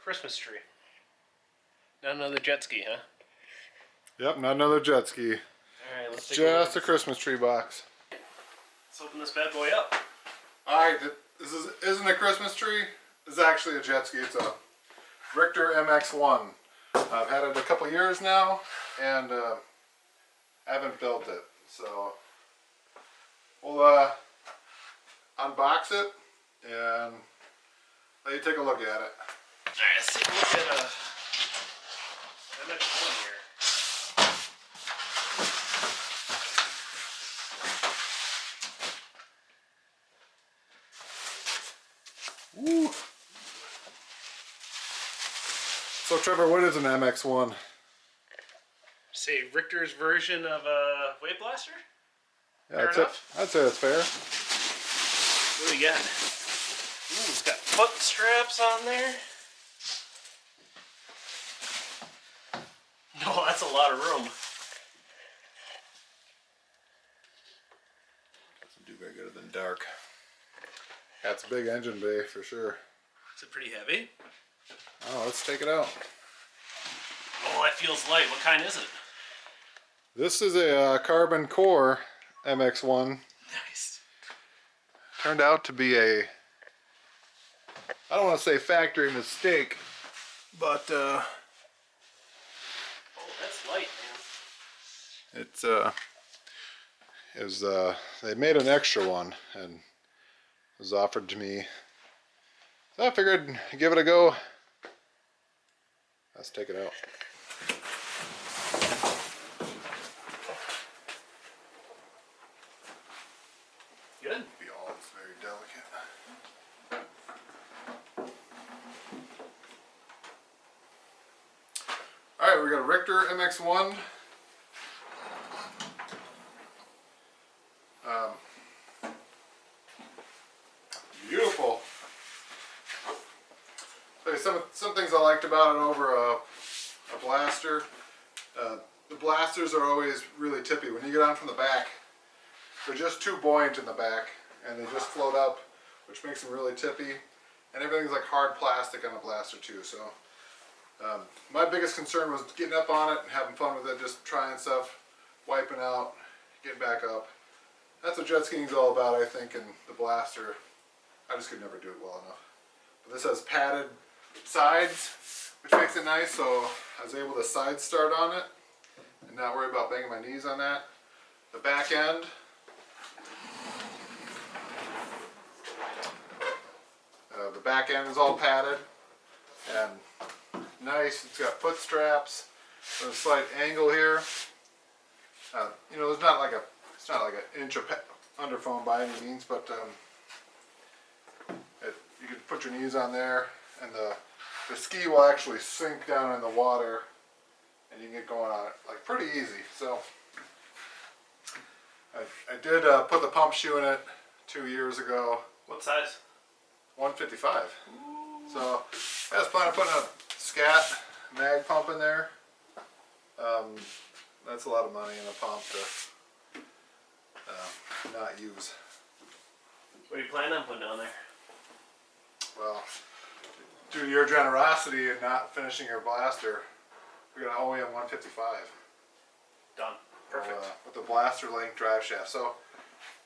Christmas tree. Not another jet ski, huh? Yep, not another jet ski. Alright, let's take Just a a Christmas tree box. Let's open this bad boy up. Alright, this isn't a Christmas tree. It's actually a jet ski. It's a Rickter MX1. I've had it a couple years now, and haven't built it. So we'll unbox it and let you take a look at it. Alright, let's take a look at MX1 here. Woo. So Trevor, what is an MX1? Say Richter's version of a Wave Blaster? Yeah, Fair enough. I'd say that's fair. What do we got? Ooh, it's got foot straps on there. No, that's a lot of room. Doesn't do very good than dark. That's a big engine bay for sure. Is it pretty heavy? Oh, let's take it out. Oh, that feels light. What kind is it? This is a carbon core MX1. Nice. Turned out to be a, I don't want to say factory mistake, but Oh, that's light, man. they made an extra one and it was offered to me. So I figured give it a go. Let's take it out. Good. All is very delicate. All right, we got a Rickter MX1. Beautiful. So some things I liked about it over a blaster. The blasters are always really tippy. When you get on from the back, they're just too buoyant in the back, and they just float up, which makes them really tippy. And everything's like hard plastic on a blaster too. So my biggest concern was getting up on it and having fun with it, just trying stuff, wiping out, getting back up. That's what jet skiing is all about, I think, and the blaster, I just could never do it well enough. But this has padded sides, which makes it nice, so I was able to side start on it and not worry about banging my knees on that. The back end, is all padded and nice. It's got foot straps, a slight angle here. You know, it's not like an inch of underfoam by any means, but you can put your knees on there, and the ski will actually sink down in the water, and you can get going on it like pretty easy. So I did put the pump shoe in it 2 years ago. What size? 155. So I was planning on putting a scat mag pump in there. That's a lot of money in a pump to not use. What are you planning on putting on there? Well, due to your generosity in not finishing your blaster, we're going to OEM 155. Done. Perfect. With the blaster length drive shaft. So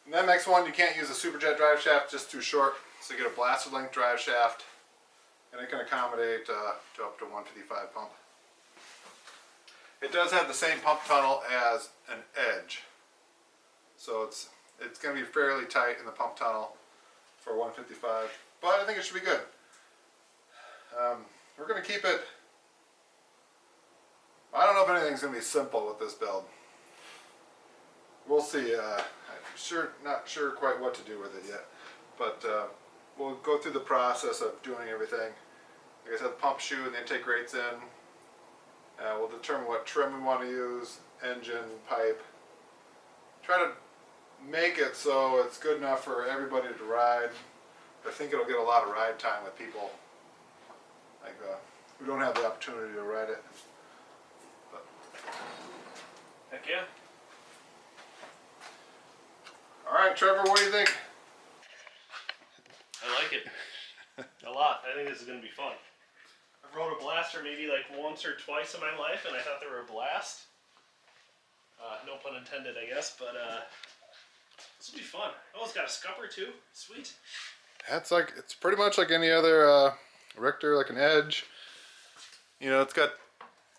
in the MX1 you can't use a superjet drive shaft, just too short. So you get a blaster length drive shaft, and it can accommodate to up to 155 pump. It does have the same pump tunnel as an Edge, so it's going to be fairly tight in the pump tunnel for 155, but I think it should be good. We're going to keep it. I don't know if anything's going to be simple with this build. We'll see. I'm not sure quite what to do with it yet, but we'll go through the process of doing everything. Like I said, the pump shoe and the intake rates in. We'll determine what trim we want to use, engine, pipe. Try to make it so it's good enough for everybody to ride. I think it'll get a lot of ride time with people like who don't have the opportunity to ride it. But, Heck yeah. all right, Trevor, what do you think? I like it. A lot. I think this is going to be fun. rode a blaster maybe like once or twice in my life, and I thought they were a blast. No pun intended, I guess, but this will be fun. Oh, it's got a scupper too. Sweet. That's like, it's pretty much like any other Richter, like an Edge. You know, it's got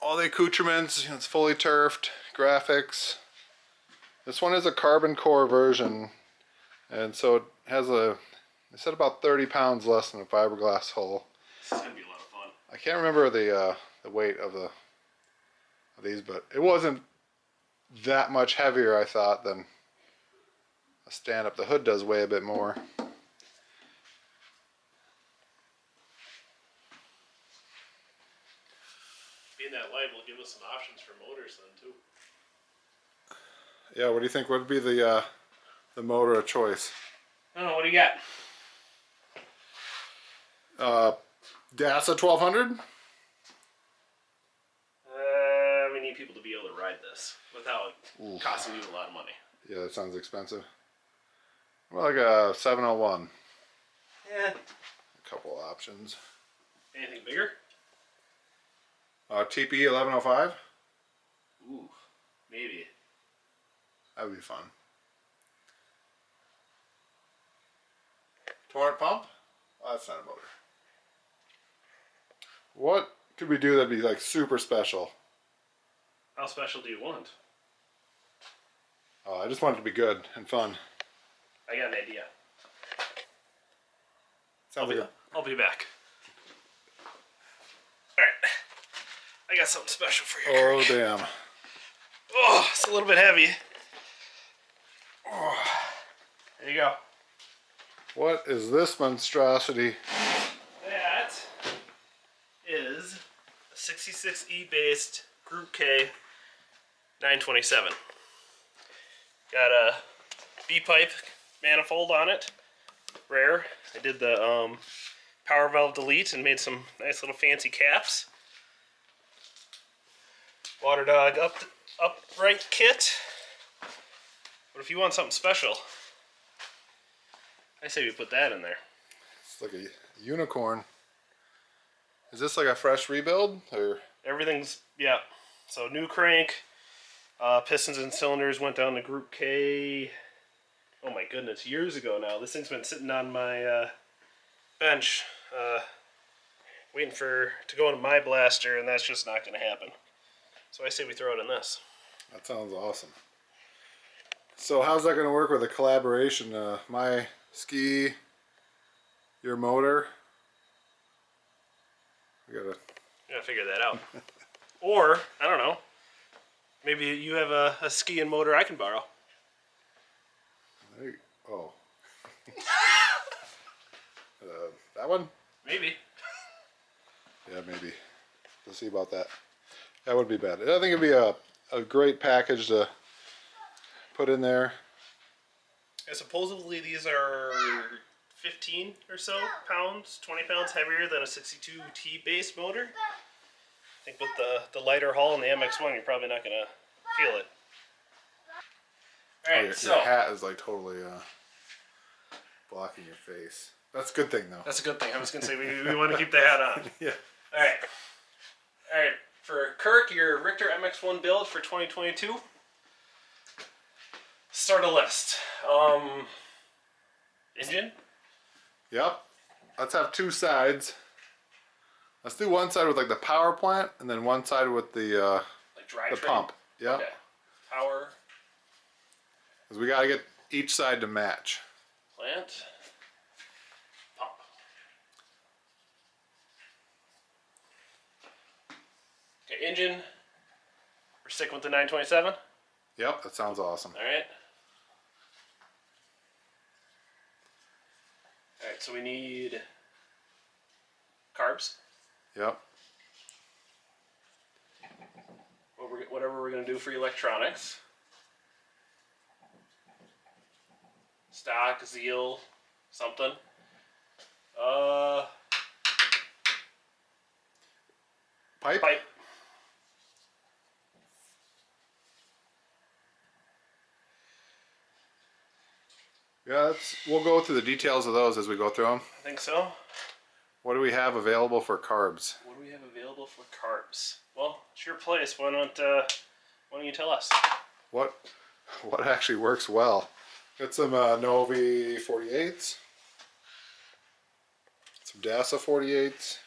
all the accoutrements. You know, it's fully turfed, graphics. This one is a carbon core version, and so it has a, they said about 30 pounds less than a fiberglass hull. This is gonna be a lot of fun. I can't remember the weight of these, but it wasn't that much heavier, I thought, than a stand-up. The hood does weigh a bit more. Being that light will give us some options for motors then too. Yeah, what do you think would be the motor of choice? I don't know, what do you got? DASA 1200? We need people to be able to ride this without costing you a lot of money. Yeah, that sounds expensive. Well, like a 701. Yeah. A couple options. Anything bigger? TP 1105? Ooh, maybe. That would be fun. Torrent pump? Oh, that's not a motor. What could we do that'd be like super special? How special do you want? Oh, I just want it to be good and fun. I got an idea. Sounds like I'll be back. Alright. I got something special for you, Oh, Kirk. damn. Oh, it's a little bit heavy. Oh, there you go. What is this monstrosity? That is a 66E based Group K 927. Got a B-pipe manifold on it. Rare. I did the power valve delete and made some nice little fancy caps. Water dog upright kit. But if you want something special, I say we put that in there. It's like a unicorn. Is this like a fresh rebuild? Or Everything's, yeah. So new crank, pistons and cylinders went down to Group K. Oh my goodness, years ago now. This thing's been sitting on my bench, waiting to go into my blaster, and that's just not going to happen. So I say we throw it in this. that sounds awesome. So how's that going to work with a collaboration? My ski, your motor. We gotta Figure that out. Or, I don't know, maybe you have a ski and motor I can borrow. There you, oh. That one? Maybe. Yeah, maybe. We'll see about that. That would be bad. I think it'd be a great package to put in there. And supposedly these are 15 or so pounds, 20 pounds heavier than a 62T base motor. I think with the lighter hull and the MX1, you're probably not going to feel it. Alright, Your hat is like totally blocking your face. That's a good thing though. That's a good thing. I was going to say we want to keep the hat on. Yeah. Alright. Alright, for Kirk, your Rickter MX1 build for 2022. Start a list. Engine? Yep. Let's have two sides. Let's do one side with like the power plant, and then one side with the Like drivetrain? pump. Yep. Okay. Power, Because we gotta get each side to match. plant, pump. Okay, engine. We're sticking with the 927. Yep, that sounds awesome. Alright. Alright, so we need carbs. Yep. Whatever we're going to do for electronics. Stock, Zeal, something. Pipe? Pipe. Yeah, we'll go through the details of those as we go through them. I think so. What do we have available for carbs? What do we have available for carbs? Well, it's your place. Why don't you tell us? What actually works well? Got some Novi 48s, some Dasa 48s,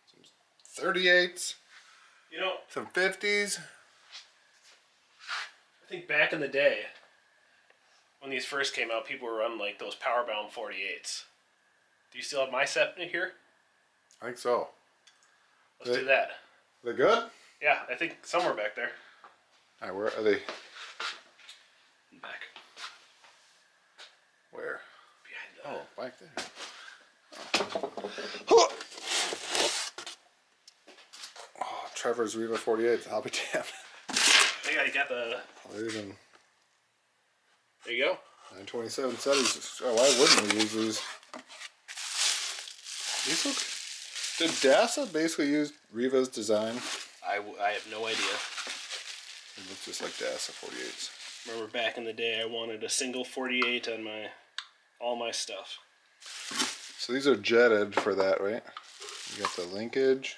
some 38s, You know, some 50s. I think back in the day, when these first came out, people were running like those powerbound 48s. Do you still have my set in here? I think so. Let's do that. They good? Yeah, I think somewhere back there. All right, where are they? Back. Where? Behind the... Oh, back there. Oh, Trevor's Riva 48. I'll be damned. I think I got the... Even There you go. 927 settings. Oh, why wouldn't we use these? These look... Did Dasa basically use Riva's design? I have no idea. It looks just like Dasa 48s. Remember back in the day, I wanted a single 48 on all my stuff. So these are jetted for that, right? You got the linkage.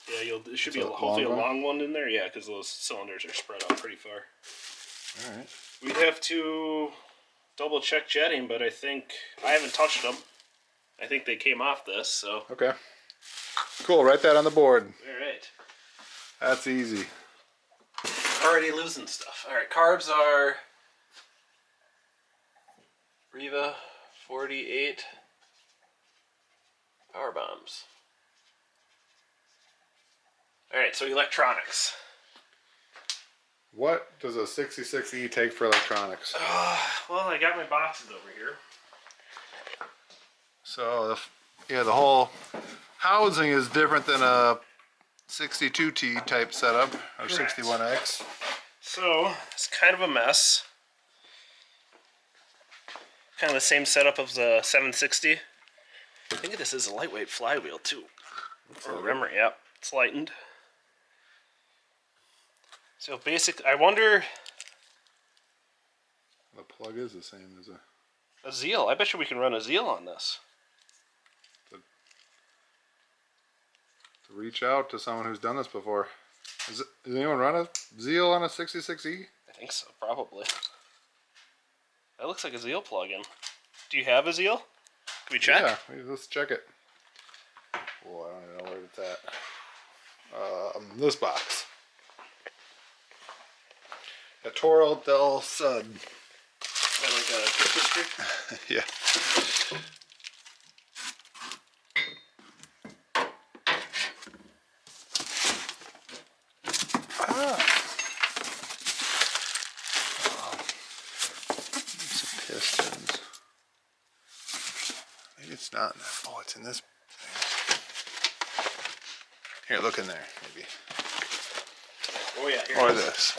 Yeah, there should be Is that hopefully a long long one in there. Yeah, because those cylinders are spread out pretty far. All right. We'd have to double check jetting, but I think I haven't touched them. I think they came off this, so. Okay. Cool. Write that on the board. All right. That's easy. Already losing stuff. All right, carbs are Riva 48 power bombs. All right, so electronics. What does a 66E take for electronics? Well, I got my boxes over here. So, the whole housing is different than a 62T type setup, or Correct. 61X. So, it's kind of a mess. Kind of the same setup of the 760. I think this is a lightweight flywheel too. Or memory, yep. It's lightened. So I wonder... The plug is the same as A Zeal. I bet you we can run a Zeal on this. to reach out to someone who's done this before. Does anyone run a Zeal on a 66E? I think so, probably. That looks like a Zeal plug-in. Do you have a Zeal? Can we check? Yeah, let's check it. Oh, I don't even know where it's at. This box. A Toro del Sud. Is that like a Christmas tree? Yeah. Some pistons. Maybe it's not. Oh, it's in this thing. Here, look in there, maybe. Oh yeah, here Or it is. this.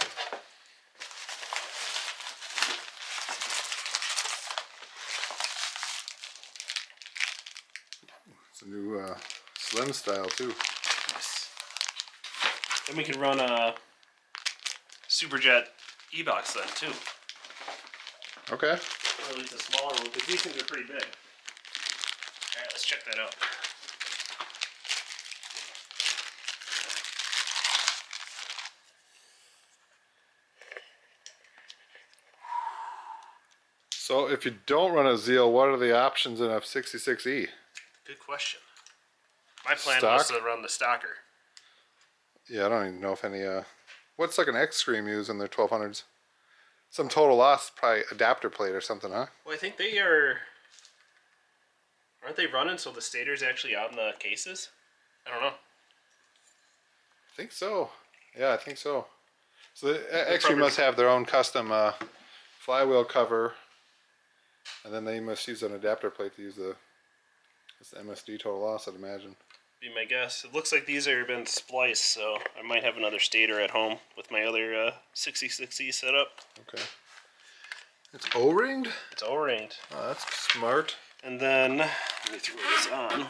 It's a new slim style too. Yes. Then we can run a Superjet E-Box then too. Okay. Or at least a smaller one, because these things are pretty big. Alright, let's check that out. So if you don't run a Zeal, what are the options in a 66E? Good question. My plan Stock? was to run the stocker. Yeah, I don't even know if any, what's like an X-Stream use in their 1200s? Some total loss, probably adapter plate or something, huh? Well, I think they are... Aren't they running so the stator's actually out in the cases? I don't know. I think so. Yeah, I think so. So the X-Stream probably- must have their own custom flywheel cover, and then they must use an adapter plate to use the MSD total loss, I'd imagine. Be my guess. It looks like these are been spliced, so I might have another stator at home with my other 66E setup. Okay. It's O-ringed? It's O-ringed. Oh, that's smart. And then, let me throw this on.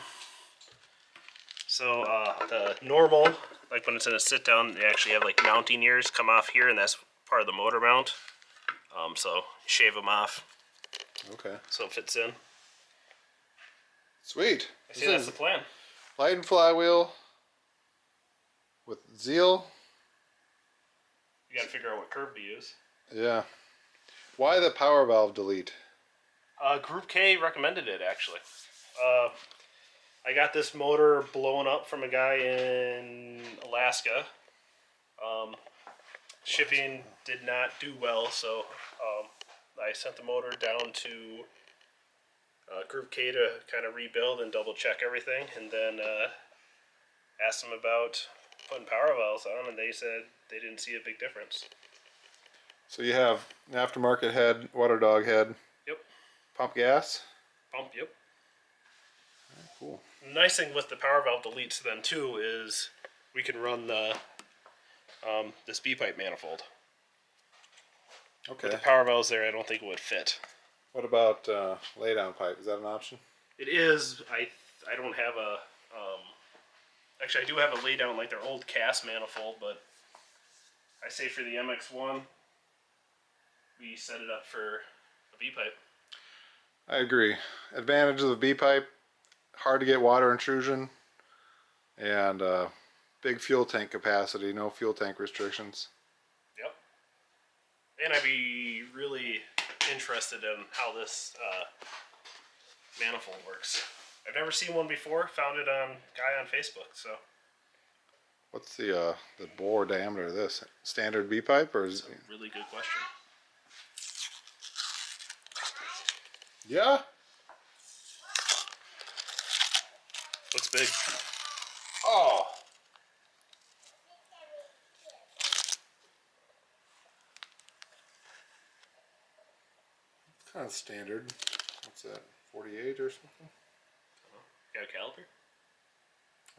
So, the normal, like when it's in a sit down, they actually have like mounting ears come off here, and that's part of the motor mount. So, shave them off Okay. so it fits in. Sweet. I see that's the plan. Light and flywheel with Zeal. You got to figure out what curve to use. Yeah. Why the power valve delete? Group K recommended it, actually. I got this motor blown up from a guy in Alaska. Shipping did not do well, so I sent the motor down to Group K to kind of rebuild and double check everything, and then asked them about putting power valves on, and they said they didn't see a big difference. So you have an aftermarket head, water dog head. Yep. Pump gas. Pump, yep. Cool. The nice thing with the power valve deletes then too is we can run the this B-pipe manifold. Okay. With the power valves there, I don't think it would fit. What about lay down pipe? Is that an option? It is. I don't have a. Actually, I do have a lay down like their old cast manifold, but I say for the MX1, we set it up for a B-pipe. I agree. Advantage of the B-pipe: hard to get water intrusion, and big fuel tank capacity. No fuel tank restrictions. Yep. And I'd be really interested in how this manifold works. I've never seen one before. Found it on guy on Facebook. So. What's the bore diameter of this? Standard B-pipe or is That's a really good question. Yeah. Looks big. Oh. Kind of standard. What's that? 48 or something? Got a caliper?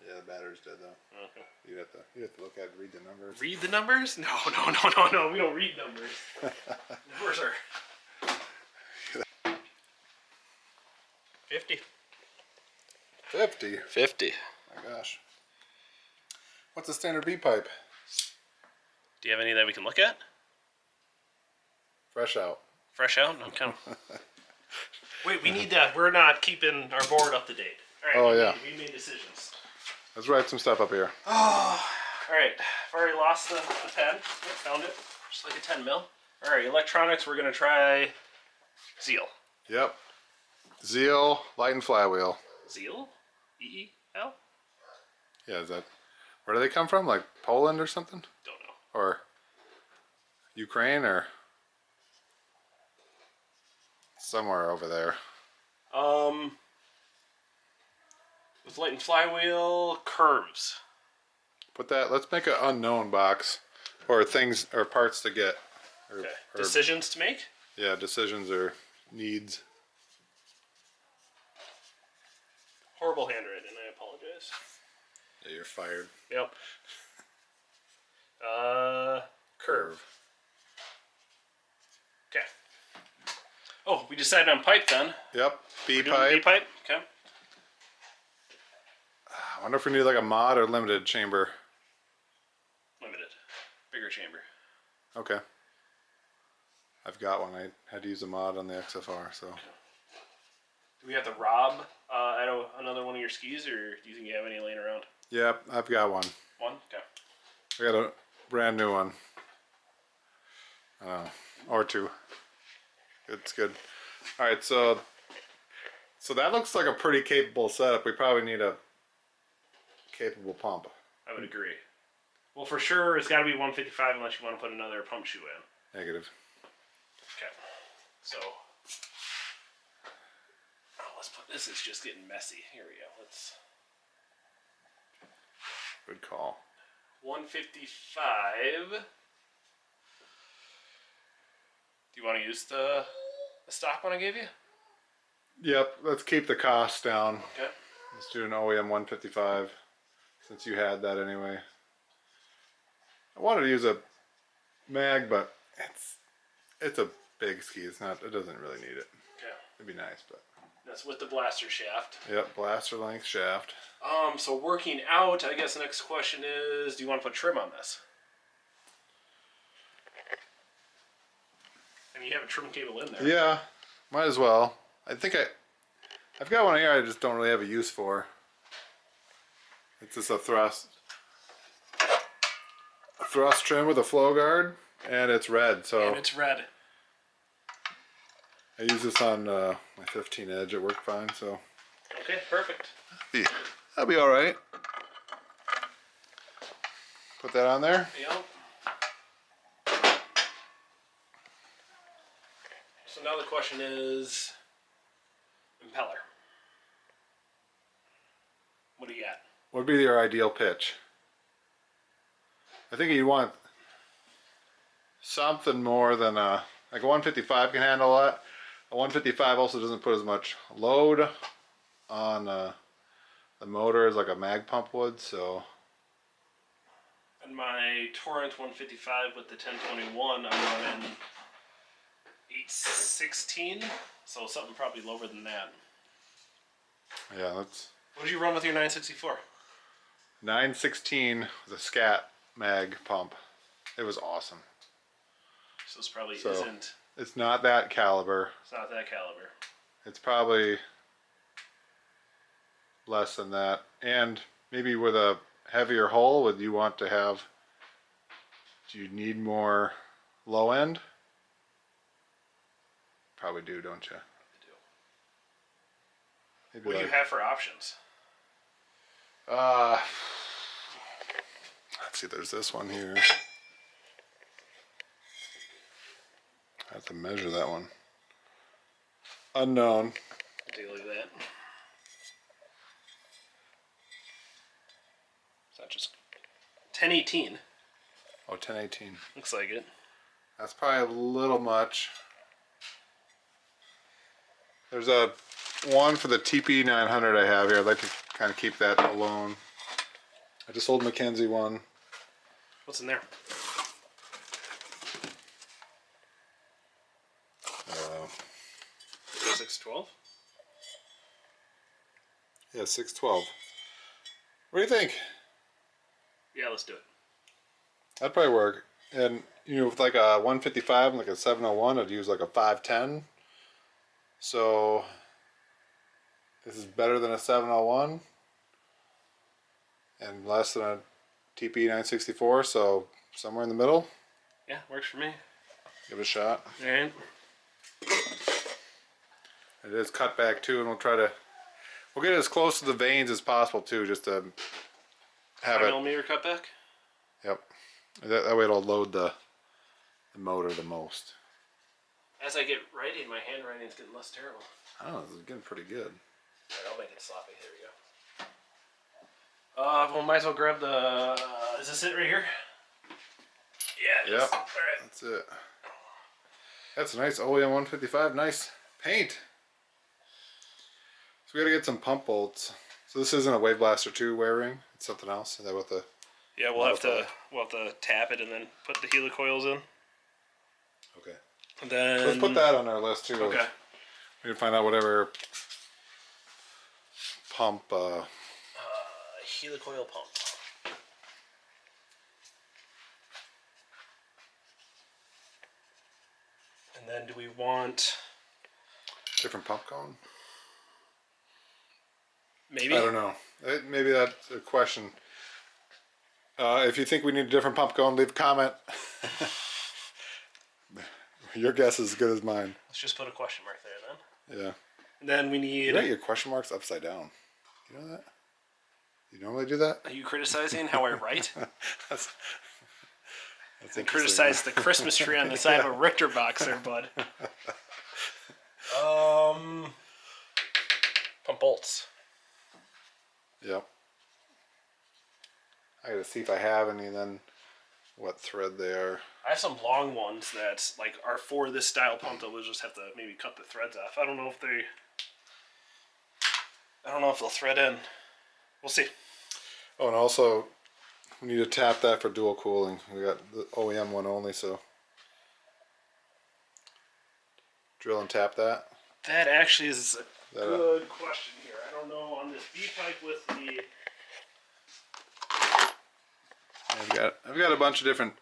Yeah, the battery's dead though. Okay. You have to look at it, read the numbers. Read the numbers? No. We don't read numbers. Numbers are 50. 50. 50. My gosh. What's a standard B-pipe? Do you have any that we can look at? Fresh out. Fresh out? Okay. Wait, we need that. We're not keeping our board up to date. All right. Oh, yeah. We made decisions. Let's write some stuff up here. Oh, all right. I've already lost the pen. Yep, found it. Just like a 10 mil. All right, electronics. We're gonna try Zeal. Yep. Zeal, light and flywheel. Zeal? E-E-L? Yeah, is that... Where do they come from? Like Poland or something? Don't know. Or Ukraine or... somewhere over there. With light and flywheel, curves. Put that... Let's make an unknown box. Or things... Or parts to get. Okay. Decisions to make? Yeah, decisions or needs. Horrible handwritten, I apologize. Yeah, you're fired. Yep. Curve. Okay. Oh, we decided on pipe then. Yep. B B-pipe. pipe. Okay. I wonder if we need like a mod or limited chamber. Limited. Bigger chamber. Okay. I've got one. I had to use a mod on the XFR, so. Do we have to rob another one of your skis, or do you think you have any laying around? Yep, I've got one. One? Okay. I got a brand new one. Or two. It's good. All right, so that looks like a pretty capable setup. We probably need a capable pump. I would agree. Well, for sure, it's got to be 155 unless you want to put another pump shoe in. Negative. Okay. So, let's put this. It's just getting messy. Here we go. Let's. Good call. 155. Do you want to use the stock one I gave you? Yep, let's keep the cost down. Okay. Let's do an OEM 155 since you had that anyway. I wanted to use a mag, but it's a big ski. It doesn't really need it. Okay. It'd be nice, but. That's with the blaster shaft. Yep, blaster length shaft. So working out, I guess the next question is, do you want to put trim on this? And you have a trim cable in there. Yeah, might as well. I think I've got one here I just don't really have a use for. It's just a thrust trim with a flow guard, and it's red. So And it's red. I use this on my 15 Edge. It worked fine. So Okay, perfect. yeah, that'll be all right. Put that on there. Yep. So now the question is, impeller. What do you got? What would be your ideal pitch? I think you want something more than like a 155 can handle that. A 155 also doesn't put as much load on the motor as like a mag pump would. So. And my Torrent 155 with the 1021, I'm running 816, so something probably lower than that. Yeah, that's. What did you run with your 964? 916 with a scat mag pump. It was awesome. So this probably So, isn't. It's not that caliber. It's not that caliber. It's probably less than that. And maybe with a heavier hull, would you want to have, do you need more low end? Probably do, don't you? Maybe What do you have for options? let's see, there's this one here. I have to measure that one. Unknown. Take a look at that. It's not just 1018. Oh, 1018. Looks like it. That's probably a little much. There's a one for the TP 900 I have here. I'd like to kind of keep that alone. I just sold Mackenzie one. What's in there? 612? Yeah, 612. What do you think? Yeah, let's do it. That'd probably work. And you know, with like a 155 and like a 701, I'd use like a 510. So this is better than a 701 and less than a TP 964. So somewhere in the middle. Yeah, works for me. Give it a shot. All right. It is cut back too, and we'll get as close to the veins as possible too, just to have 5mm cutback? Yep. That way it'll load the motor the most. As I get writing, my handwriting's getting less terrible. Oh, this is getting pretty good. Alright, I'll make it sloppy. Here we go. Well, might as well grab the. Is this it right here? Yeah. Yep. Alright. That's it. That's a nice OEM 155. Nice paint. So we gotta get some pump bolts. So this isn't a Wave Blaster 2 wear ring. It's something else. Is that what the? Yeah, we'll have to tap it and then put the helicoils in. Okay. And then Let's put that on our list too. Okay. We can find out whatever pump. Helicoil pump. And then do we want Different pump cone? maybe? I don't know. Maybe that's a question. If you think we need a different pump cone, leave a comment. Your guess is as good as mine. Let's just put a question mark there then. Yeah. And then we need. You write your question marks upside down. You know that? You normally do that? Are you criticizing how I write? That's And criticize the Christmas tree on the side of a Richter box there, bud. Pump bolts. Yep. I gotta see if I have any, then what thread they are. I have some long ones that like are for this style pump that we'll just have to maybe cut the threads off. I don't know if they'll thread in. We'll see. Oh, and also we need to tap that for dual cooling. We got the OEM one only, so drill and tap that. That actually is a That, good question here. I don't know on this B-pipe with the. I've got a bunch of different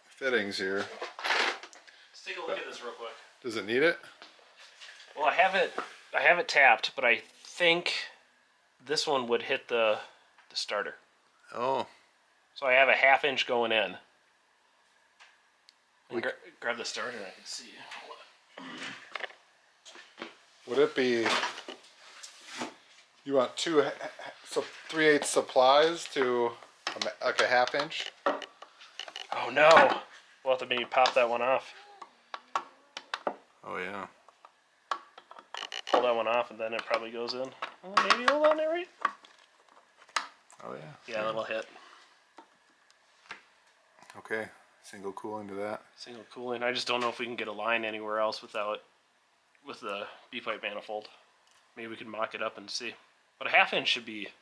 fittings here. Let's take a look at this real quick. Does it need it? Well, I have it I have it tapped, but I think this one would hit the starter. Oh. So I have a 1/2 inch going in. Grab the starter and I can see. Would it be? You want 3/8 supplies to like a 1/2 inch? Oh no! We'll have to maybe pop that one off. Oh yeah. Pull that one off and then it probably goes in. Maybe hold on there, right? Oh yeah. Yeah, that'll hit. Okay. Single cooling to that. Single cooling. I just don't know if we can get a line anywhere else with the B-pipe manifold. Maybe we can mock it up and see. But a 1/2 inch should be.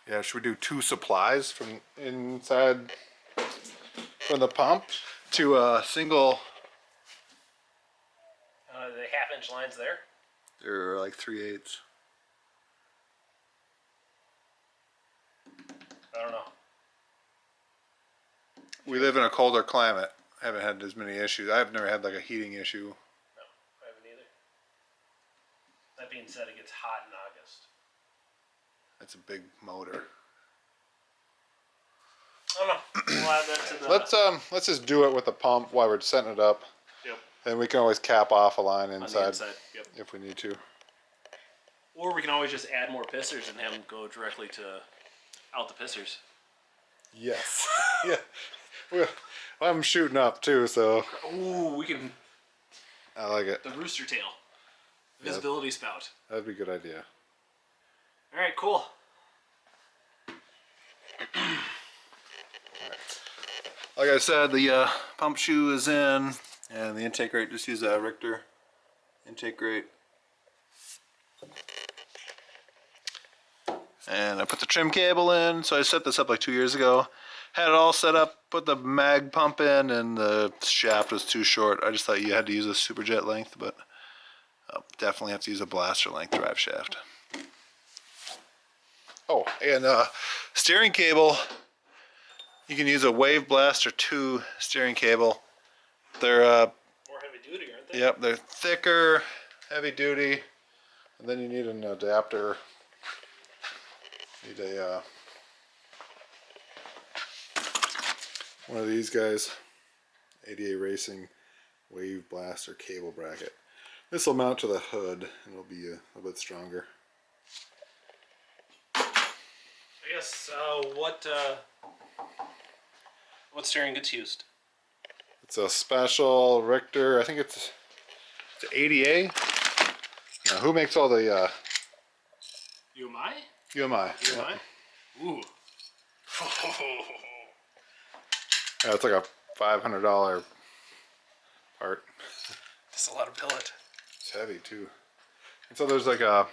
Yeah, should we do 2 supplies from inside from the pump to a single? The 1/2 inch lines there. They're like 3/8. I don't know. We live in a colder climate. I haven't had as many issues. I've never had like a heating issue. No, I haven't either. That being said, it gets hot in August. That's a big motor. I don't know. We'll add that to the. Let's just do it with the pump while we're setting it up. Yep. And we can always cap off a line On the inside inside. Yep. if we need to. Or we can always just add more pissers and have them go directly to out the pissers. Yes. Yeah. Well, I'm shooting up too, so Ooh, we can. I like it. The rooster tail. Visibility spout. That'd be a good idea. All right, cool. Like I said, the pump shoe is in, and the intake rate, just use a Rickter intake rate. And I put the trim cable in, so I set this up like 2 years ago. Had it all set up, put the mag pump in, and the shaft was too short. I just thought you had to use a superjet length, but definitely have to use a blaster length drive shaft. Oh, and steering cable, you can use a Wave Blaster 2 steering cable. They're More heavy duty, aren't they? yep, they're thicker, heavy duty, and then you need an adapter. Need a one of these guys, ADA Racing Wave Blaster cable bracket. This will mount to the hood and it'll be a little bit stronger. I guess what steering gets used? It's a special Richter. I think it's ADA. Now, who makes all the UMI? UMI? UMI? Ooh. Yeah, it's like a $500 part. That's a lot of billet. It's heavy too. And so there's like a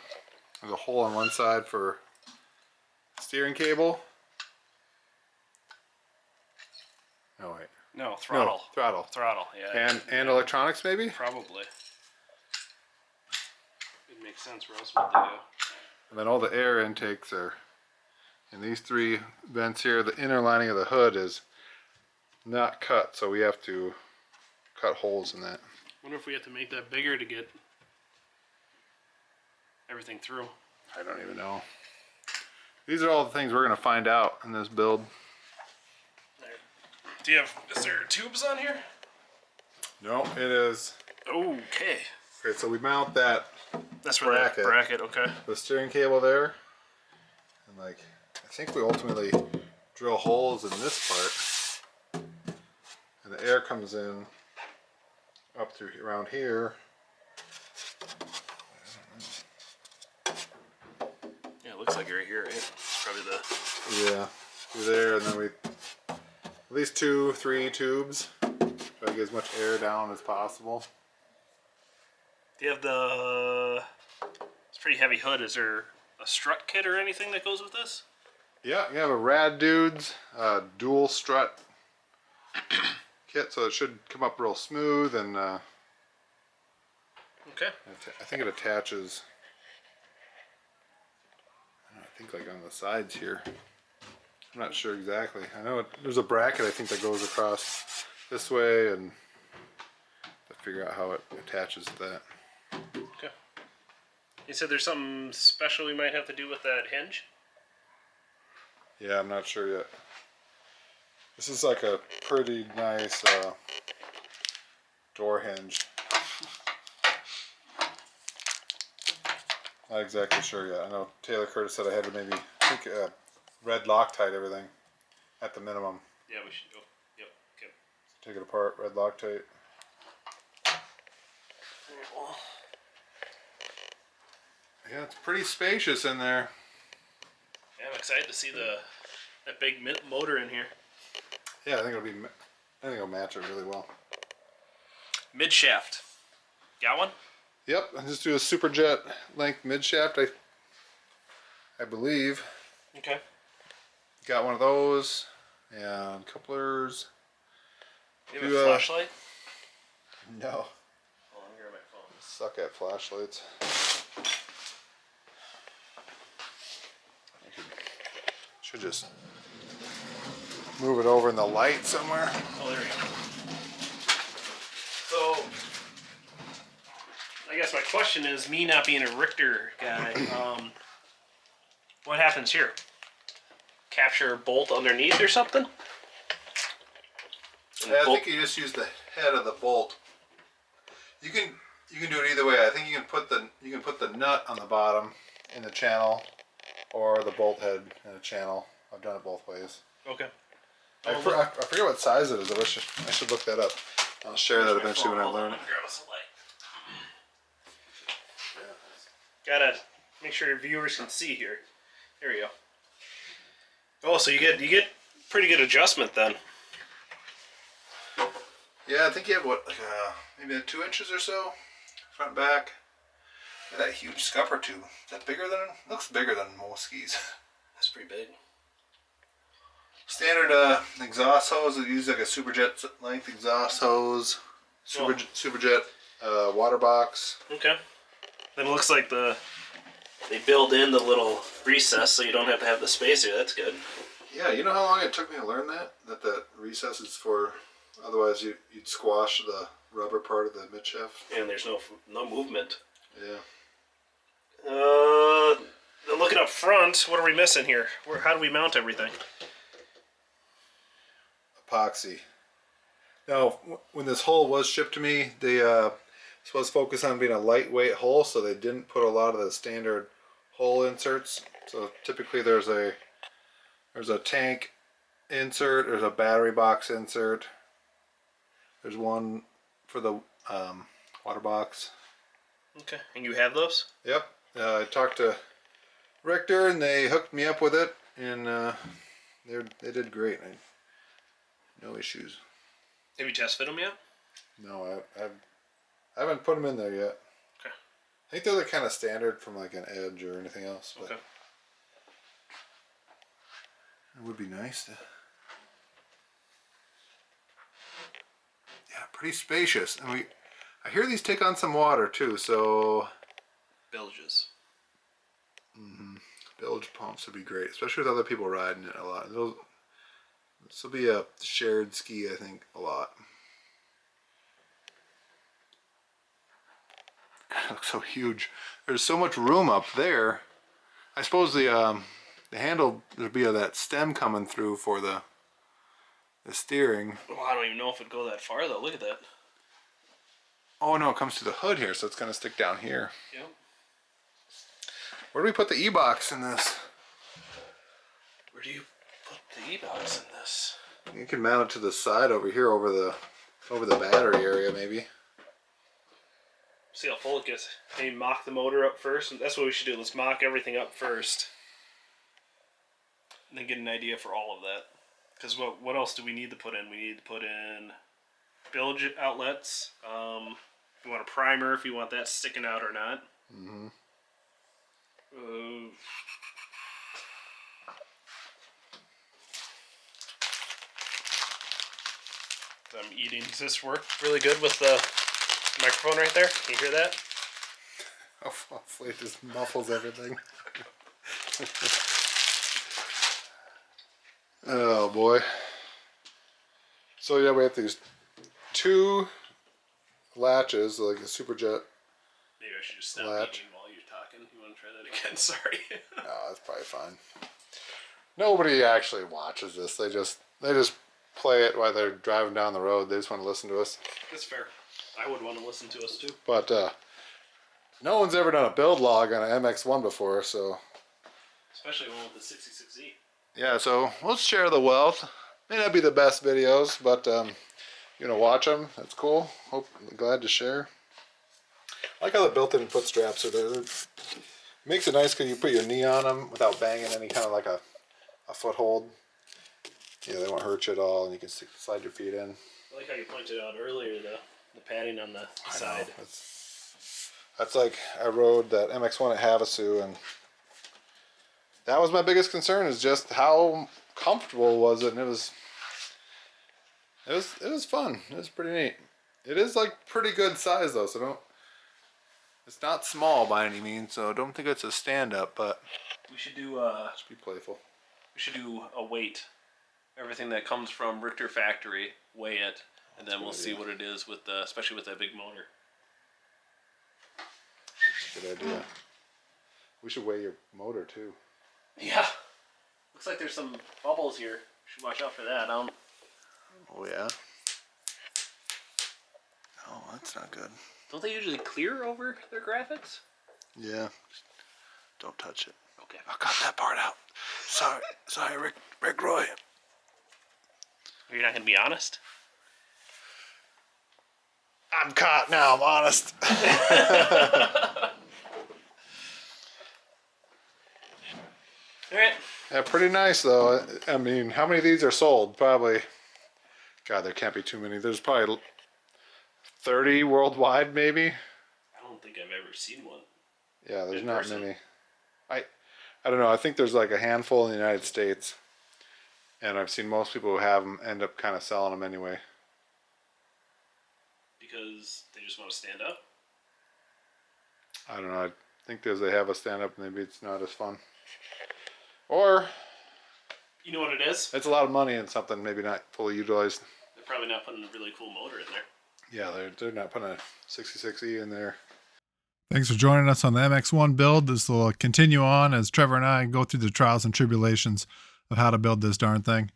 hole on one side for steering cable. No wait. No, throttle. No, throttle. Throttle, yeah. And electronics maybe? Probably. It makes sense. Where else would they go? And then all the air intakes are in these 3 vents here. The inner lining of the hood is not cut, so we have to cut holes in that. Wonder if we have to make that bigger to get everything through. I don't even know. These are all the things we're going to find out in this build. There. Is there tubes on here? No, it is. Okay. Okay, so we mount that That's where that bracket, okay. the steering cable there, and like I think we ultimately drill holes in this part, and the air comes in up through around here. Yeah, it looks like right here, right? It's probably the... Yeah, through there, and then we at least 2-3 tubes. Try to get as much air down as possible. Do you have the... It's a pretty heavy hood. Is there a strut kit or anything that goes with this? Yeah, you have a Rad Dudes dual strut kit, so it should come up real smooth, and Okay. I think it attaches. I think like on the sides here. I'm not sure exactly. I know there's a bracket I think that goes across this way, and to figure out how it attaches to that. Okay. You said there's something special we might have to do with that hinge? Yeah, I'm not sure yet. This is like a pretty nice door hinge. Not exactly sure yet. I know Taylor Curtis said I had to maybe red Loctite everything at the minimum. Yeah, we should go. Yep. Okay. Take it apart, red Loctite. Yeah, it's pretty spacious in there. Yeah, I'm excited to see that big motor in here. Yeah, I think it'll match it really well. Mid shaft. Got one? Yep, I just do a Superjet length mid shaft. I believe. Okay. Got one of those and couplers. You have a flashlight? No. Hold on, grab my phone. Suck at flashlights. Should just move it over in the light somewhere. Oh, there we go. So, I guess my question is, me not being a Richter guy, what happens here? Capture a bolt underneath or something? Yeah, I think you just use the head of the bolt. You can do it either way. I think you can put the nut on the bottom in the channel, or the bolt head in a channel. I've done it both ways. Okay. I forget what size it is. I should look that up. I'll share that eventually when I learn it. Grab us a light. Gotta make sure your viewers can see here. There we go. Oh, so you get pretty good adjustment then. Yeah, I think you have what, like maybe 2 inches or so, front and back. Look at that huge scupper tube. Is that bigger than? Looks bigger than most skis. That's pretty big. Standard exhaust hose. I use like a Superjet length exhaust hose. Superjet water box. Okay. Then it looks like they build in the little recess so you don't have to have the spacer. That's good. Yeah, you know how long it took me to learn that? That recess is for, otherwise you'd squash the rubber part of the midshaft. And there's no movement. Yeah. Looking up front, what are we missing here? How do we mount everything? Epoxy. Now, when this hull was shipped to me, this was focused on being a lightweight hull, so they didn't put a lot of the standard hull inserts. So typically there's a tank insert, there's a battery box insert, there's one for the water box. Okay, and you have those? Yep. I talked to Rickter and they hooked me up with it, and they did great. No issues. Have you test fit them yet? No, I haven't put them in there yet. Okay. I think they're the kind of standard from like an Edge or anything else. But okay. It would be nice to. Yeah, pretty spacious, and I hear these take on some water too. So. Bilges. Bilge pumps would be great, especially with other people riding it a lot. This will be a shared ski, I think, a lot. God, it looks so huge. There's so much room up there. I suppose the handle, there'll be that stem coming through for the steering. Well, I don't even know if it'd go that far though. Look at that. Oh no, it comes to the hood here, so it's gonna stick down here. Yep. Where do we put the e-box in this? Where do you put the e-box in this? You can mount it to the side over here, over the battery area, maybe. See how full it gets. Maybe mock the motor up first. And that's what we should do. Let's mock everything up first, and then get an idea for all of that. Because what else do we need to put in? We need to put in bilge outlets. You want a primer if you want that sticking out or not. Mm-hmm. I'm eating. Does this work really good with the microphone right there? Can you hear that? Oh, hopefully it just muffles everything. Oh boy. So yeah, we have these 2 latches, like a Superjet Maybe I should just stop latch. eating while you're talking. to try that again. Sorry. No, that's probably fine. Nobody actually watches this. They just play it while they're driving down the road. They just want to listen to us. That's fair. I would want to listen to us too. But no one's ever done a build log on an MX1 before, so. Especially one with the 66E. Yeah, so let's share the wealth. May not be the best videos, but you know, watch them. That's cool. Glad to share. I like how the built-in foot straps are there. It makes it nice because you put your knee on them without banging any kind of like a foothold. Yeah, they won't hurt you at all, and you can slide your feet in. I like how you pointed out earlier the padding on the side. That's like I rode that MX1 at Havasu, and that was my biggest concern, is just how comfortable was it, and it was fun. It was pretty neat. It is like pretty good size though, so it's not small by any means, so don't think it's a stand-up, but we should do just be playful. We should do a weight. Everything that comes from Rickter factory, weigh it, and then we'll see what it is with especially with that big motor. Good idea. We should weigh your motor too. Yeah. Looks like there's some bubbles here. Should watch out for that. Oh yeah. Oh, that's not good. Don't they usually clear over their graphics? Yeah. Don't touch it. Okay. I'll cut that part out. Sorry, Rick Roy. You're not gonna be honest? I'm caught now. I'm honest. All right. Yeah, pretty nice though. I mean, how many of these are sold? Probably. God, there can't be too many. There's probably 30 worldwide, maybe. I don't think I've ever seen one. Yeah, there's not many. I don't know. I think there's like a handful in the United States, and I've seen most people who have them end up kind of selling them anyway. Because they just want to stand up? I don't know. I think they have a stand up, maybe it's not as fun. Or you know what it is? It's a lot of money and something maybe not fully utilized. They're probably not putting a really cool motor in there. Yeah, they're not putting a 66E in there. Thanks for joining us on the MX1 build. This will continue on as Trevor and I go through the trials and tribulations of how to build this darn thing.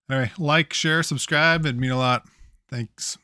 Anyway, like, share, subscribe. It'd mean a lot. Thanks.